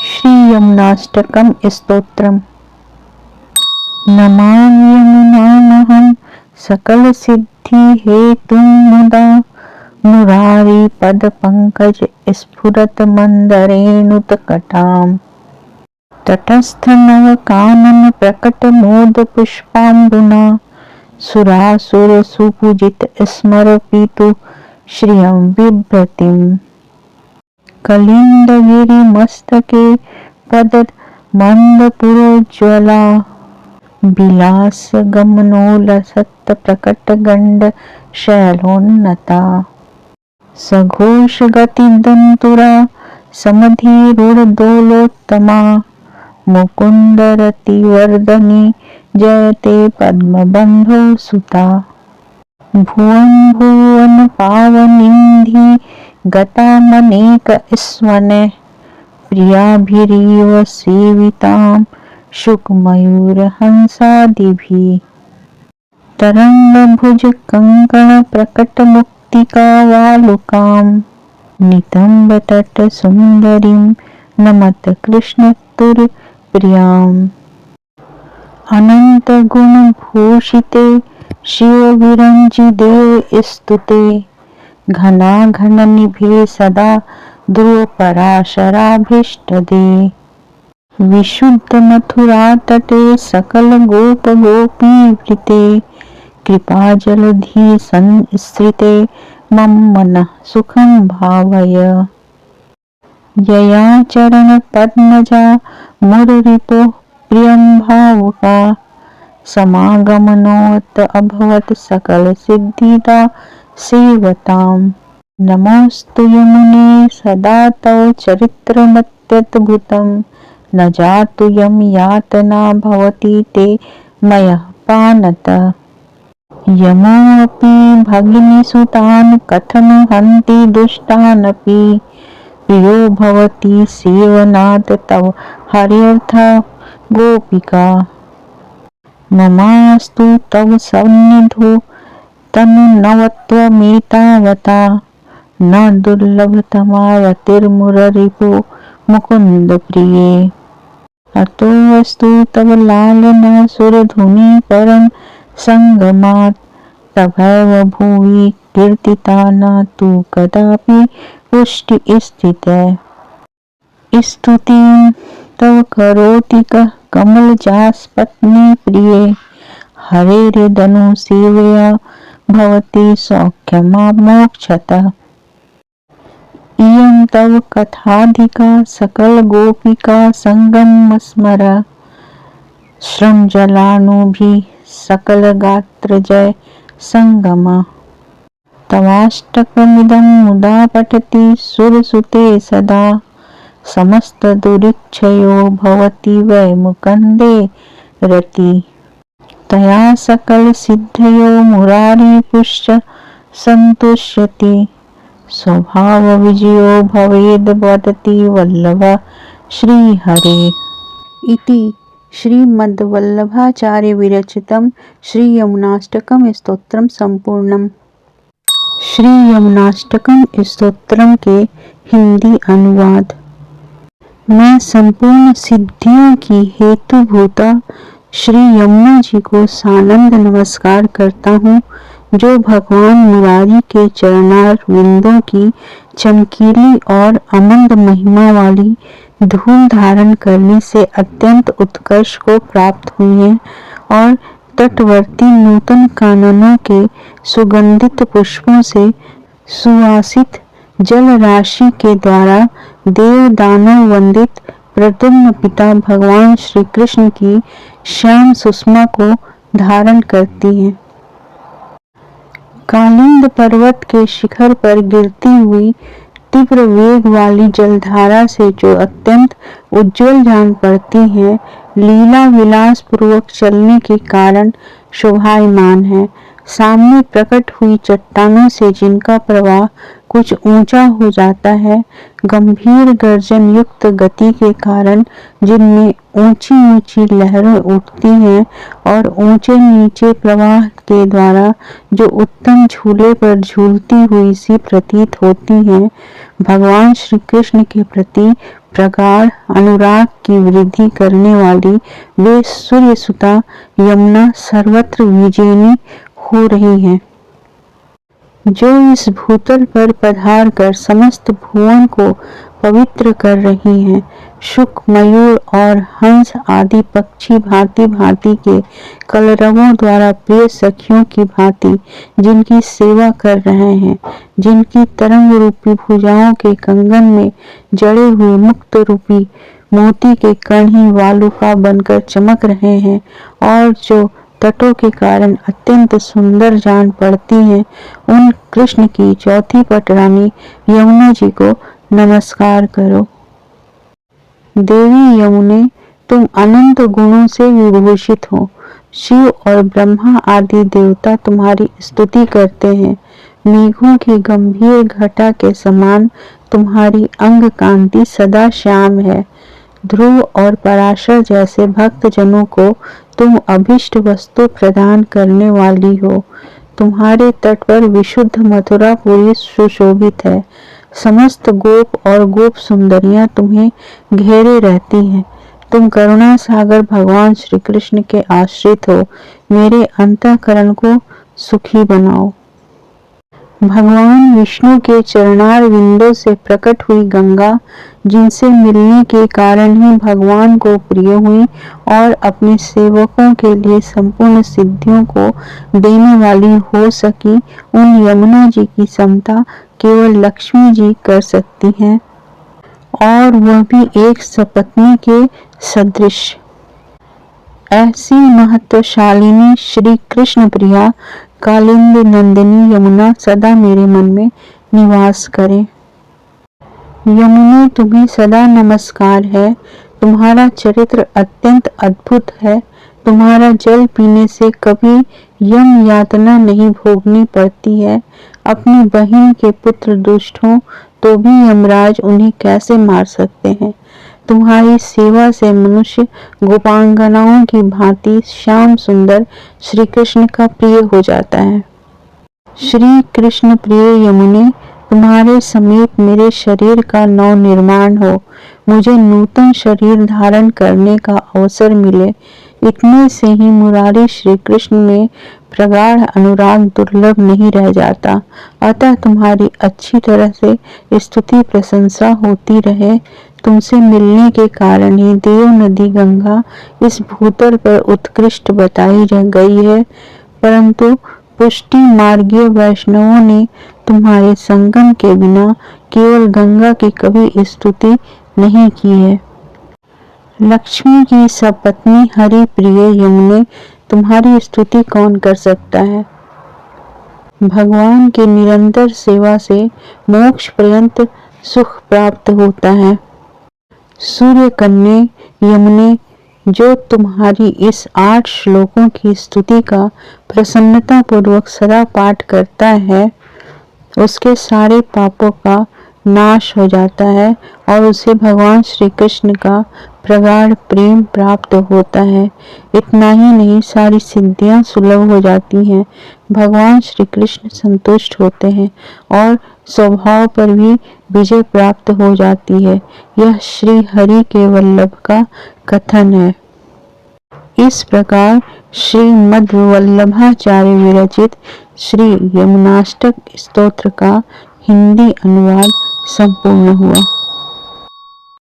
श्री यमुनाष्टकम स्तोत्रम। नमामि यमुनामहं सकल सिद्धि हेतुं मुदा मुरारी पद पंकज स्फुरत मंदरेणुतकटाम् तटस्थ नव कानन प्रकट मोद पुष्पाम्बुना सुरासुर सुपूजित स्मरपितु श्रियं बिभ्रतिम् कलिंदगिरि मस्तके पद मंदपुरोज्ज्वला विलास गमनोलसत् प्रकट गंड शैलोन्नता सघोष गति दंतुरा समधिरूढ़ मुकुंदरति वर्धनी जयते पद्मबंधो सुता भुवन भुवन पावनिंधि गतामनेक स्वने प्रियाभिरीव सेवितां शुकमयूर हंसादिभिः तरंग भुज कंकण प्रकट मुक्तिका वालुकां नितंब तट सुंदरीं नमत कृष्ण तुर प्रियाम् अनंत गुण भूषिते शिव विरंजि देव स्तुते घना घन निभे सदा ध्रुव पराशराभीष्ट दे विशुद्ध मथुरा तटे सकल गोप गोपी वृते कृपा जलधि संस्थिते मम मनः सुखं भावय यया चरण पद्मजा मुररिपो प्रियं भावुका समागमनोत अभवत सकल सिद्धिदा सेवताम् नमोस्तु यमुने सदा तव चरित्रमत्यद्भुतं न जातु यम यातना भवति ते मयः पानतः यमोऽपि भगिनीसुतान् कथं हन्ति दुष्टानपि प्रियो भवति सेवनात् तव हर्यर्थ गोपिका ममास्तु तव सन्निधौ तन्नवत्वमेतावता न दुर्लभतमा रतिर्मुररिपो मुकुन्द प्रिये अतोऽस्तु तव लालना सुरधुनी परम संगमात् तवैव भुवि कीर्तिता न तु कदापि पुष्टि स्थितः स्तुतिं तव करोति कः कमलजासपत्नी प्रिये हरेर्दनु सेवया भवति सौख्यमामोक्षतः इयं तव कथाधिका सकल गोपिका संगम स्मर श्रमजलानुभि सकल गात्र जय संगम तवाष्टकमिदं मुदा पठति सुरसुते सदा समस्त दुरिच्छयो भवति वै मुकुन्दे रति तया सकल सिद्धयो मुरारी पुष्ट संतुष्यति स्वभाव विजयो भवेद वदति वल्लभ श्री हरे इति श्रीमद्वल्लभाचार्य विरचितं श्री यमुनाष्टकम स्तोत्रम संपूर्णम। श्री यमुनाष्टकम स्तोत्रम के हिंदी अनुवाद। मैं संपूर्ण सिद्धियों की हेतुभूता श्री यमुना जी को सानंद नमस्कार करता हूँ, जो भगवान मुरारी के चरणार विंदों की चमकीली और अमंद महिमा वाली धूल धारण करने से अत्यंत उत्कर्ष को प्राप्त हुई है और तटवर्ती नूतन काननों के सुगंधित पुष्पों से सुवासित जल राशि के द्वारा देव दानव वंदित प्रद्युम्न पिता भगवान श्री कृष्ण की श्याम सुषमा को धारण करती है। कालिंद पर्वत के शिखर पर गिरती हुई तीव्र वेग वाली जलधारा से जो अत्यंत उज्जवल जान पड़ती है, लीला विलास पूर्वक चलने के कारण शोभायमान है। सामने प्रकट हुई चट्टानों से जिनका प्रवाह कुछ ऊंचा हो जाता है, गंभीर गर्जन युक्त गति के कारण जिनमें ऊंची ऊंची लहरें उठती हैं और ऊंचे नीचे प्रवाह के द्वारा जो उत्तम झूले पर झूलती हुई सी प्रतीत होती हैं, भगवान श्री कृष्ण के प्रति प्रगाढ़ अनुराग की वृद्धि करने वाली वे सूर्य सुता यमुना सर्वत्र विजयिनी हो रही हैं, जो इस भूतल पर पधार कर समस्त भुवन को पवित्र कर रही हैं। शुक, मयूर और हंस आदि पक्षी भांति भांति के कलरवों द्वारा प्रिय सखियों की भांति जिनकी सेवा कर रहे हैं, जिनकी तरंग रूपी भुजाओं के कंगन में जड़े हुए मुक्त रूपी मोती के कण ही वालुका बनकर चमक रहे हैं और जो तटों के कारण अत्यंत सुंदर जान पड़ती हैं, उन कृष्ण की चौथी पटरानी यमुना जी को नमस्कार करो। देवी यमुने, तुम अनंत गुणों से विभूषित हो। शिव और ब्रह्मा आदि देवता तुम्हारी स्तुति करते हैं। मेघों की गंभीर घटा के समान तुम्हारी अंग कांति सदा श्याम है। ध्रुव और पराशर जैसे भक्त जनों को तुम अभिष्ट वस्तु प्रदान करने वाली हो। तुम्हारे तट पर विशुद्ध मथुरापुरी सुशोभित है। समस्त गोप और गोप सुंदरियां तुम्हें घेरे रहती हैं। तुम करुणा सागर भगवान श्री कृष्ण के आश्रित हो। मेरे अंतःकरण को सुखी बनाओ। भगवान विष्णु के चरणार विंदों से प्रकट हुई गंगा, जिनसे मिलने के कारण ही भगवान को प्रिय हुई और अपने सेवकों के लिए संपूर्ण सिद्धियों को देने वाली हो सकी, उन यमुना जी की समता केवल लक्ष्मी जी कर सकती हैं, और वह भी एक सपत्नी के सदृश। ऐसी महत्वशालिनी श्री कृष्ण प्रिया कालिंद नंदिनी यमुना सदा मेरे मन में निवास करे। यमुने, तुम्हें सदा नमस्कार है। तुम्हारा चरित्र अत्यंत अद्भुत है। तुम्हारा जल पीने से कभी यम यातना नहीं भोगनी पड़ती है। अपनी बहन के पुत्र दुष्ट हों तो भी यमराज उन्हें कैसे मार सकते हैं। तुम्हारी सेवा से मनुष्य गोपांगनाओं की भांति श्याम सुंदर श्री कृष्ण का प्रिय हो जाता है। श्री कृष्ण प्रिय यमुने, तुम्हारे समीप मेरे शरीर का नव निर्माण हो, मुझे नूतन शरीर धारण करने का अवसर मिले, इतने से ही मुरारी श्री कृष्ण में प्रगाढ़ अनुराग दुर्लभ नहीं रह जाता। अतः तुम्हारी अच्छी तरह से स्तुति प्रशंसा होती रहे। तुमसे मिलने के कारण ही देव नदी गंगा इस भूतल पर उत्कृष्ट बताई गई है, परंतु पुष्टि मार्गीय वैष्णवों ने तुम्हारे संगम के बिना केवल गंगा की कभी स्तुति नहीं की है। लक्ष्मी की सपत्नी हरि प्रिय यमुने, तुम्हारी स्तुति कौन कर सकता है। भगवान की निरंतर सेवा से मोक्ष पर्यंत सुख प्राप्त होता है। सूर्य कन्या यमुने, जो तुम्हारी इस 8 श्लोकों की स्तुति का प्रसन्नता पूर्वक सदा पाठ करता है, उसके सारे पापों का नाश हो जाता है और उसे भगवान श्री कृष्ण का प्रगाढ़ प्रेम प्राप्त होता है। इतना ही नहीं, सारी सिद्धियां सुलभ हो जाती हैं। भगवान श्री कृष्ण संतुष्ट होते हैं और स्वभाव पर भी विजय प्राप्त हो जाती है। यह श्री हरि के वल्लभ का कथन है। इस प्रकार श्रीमद् वल्लभाचार्य विरचित श्री यमुनाष्टक स्तोत्र का हिंदी अनुवाद संपूर्ण हुआ।